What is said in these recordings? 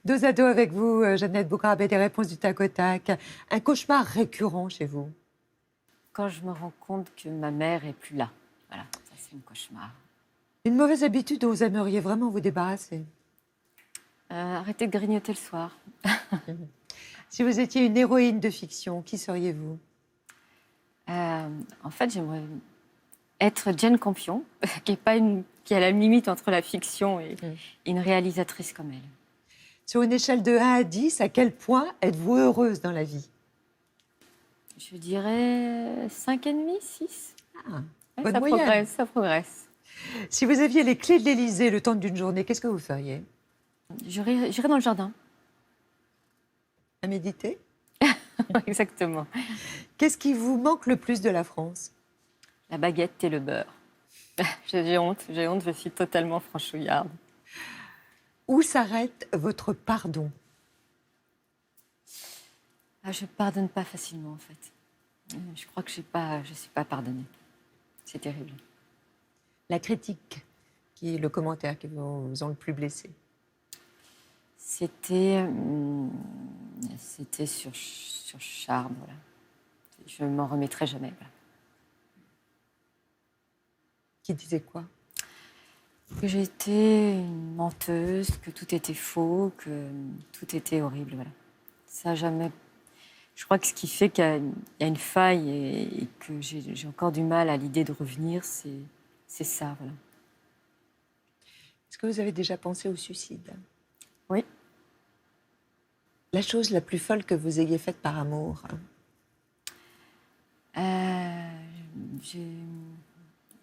Dos à dos avec vous, Jeannette Bougrab, et des réponses du tac au tac. Un cauchemar récurrent chez vous? Quand je me rends compte que ma mère est plus là. Voilà, ça c'est un cauchemar. Une mauvaise habitude dont vous aimeriez vraiment vous débarrasser? Arrêtez de grignoter le soir. Si vous étiez une héroïne de fiction, qui seriez-vous? En fait, j'aimerais être Jane Campion, qui est à la limite entre la fiction et une réalisatrice comme elle. Sur une échelle de 1 à 10, à quel point êtes-vous heureuse dans la vie? Je dirais 5,5, 6. Ah, Ouais, bonne ça moyenne. progresse, ça progresse. Si vous aviez les clés de l'Élysée le temps d'une journée, qu'est-ce que vous feriez? J'irai dans le jardin. À méditer? Exactement. Qu'est-ce qui vous manque le plus de la France? La baguette et le beurre. J'ai honte, je suis totalement franchouillarde. Où s'arrête votre pardon? Je pardonne pas facilement, en fait. Je crois que je suis pas pardonnée. C'est terrible. La critique, qui est le commentaire qui vous ont le plus blessé? C'était sur Charme, voilà. Je m'en remettrai jamais. Voilà. Qui disait quoi? Que j'étais une menteuse, que tout était faux, que tout était horrible, voilà. Ça jamais. Je crois que ce qui fait qu'il y a une faille et que j'ai encore du mal à l'idée de revenir, c'est ça, voilà. Est-ce que vous avez déjà pensé au suicide? Oui. La chose la plus folle que vous ayez faite par amour?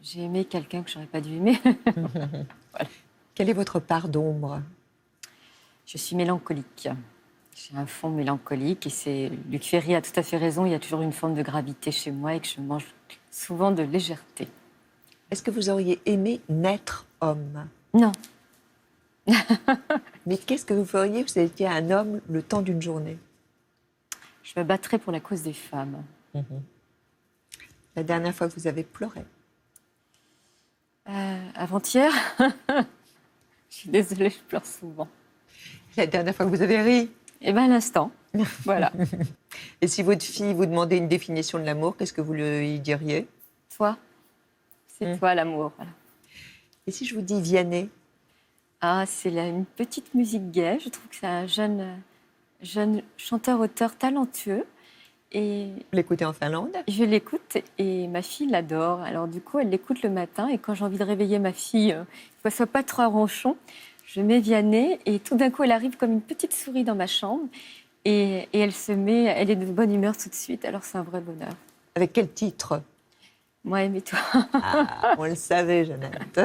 J'ai aimé quelqu'un que j'aurais pas dû aimer. Voilà. Quelle est votre part d'ombre? Je suis mélancolique. J'ai un fond mélancolique et c'est Luc Ferry a tout à fait raison. Il y a toujours une forme de gravité chez moi et que je mange souvent de légèreté. Est-ce que vous auriez aimé naître homme? Non. Mais qu'est-ce que vous feriez si vous étiez un homme le temps d'une journée? Je me battrais pour la cause des femmes. La dernière fois que vous avez pleuré? Avant-hier, je suis désolée, je pleure souvent. La dernière fois que vous avez ri? Eh bien, à l'instant, voilà. Et si votre fille vous demandait une définition de l'amour, qu'est-ce que vous lui diriez? Toi, c'est toi l'amour. Voilà. Et si je vous dis Vianney? C'est une petite musique gaie. Je trouve que c'est un jeune chanteur-auteur talentueux. Et Vous l'écoutez en Finlande? je l'écoute et ma fille l'adore. Alors du coup, elle l'écoute le matin et quand j'ai envie de réveiller ma fille, qu'elle soit pas trop à ronchon, je mets Vianney et tout d'un coup, elle arrive comme une petite souris dans ma chambre et elle est de bonne humeur tout de suite. Alors c'est un vrai bonheur. Avec quel titre? Moi, aimez-toi. On le savait, Jeannette.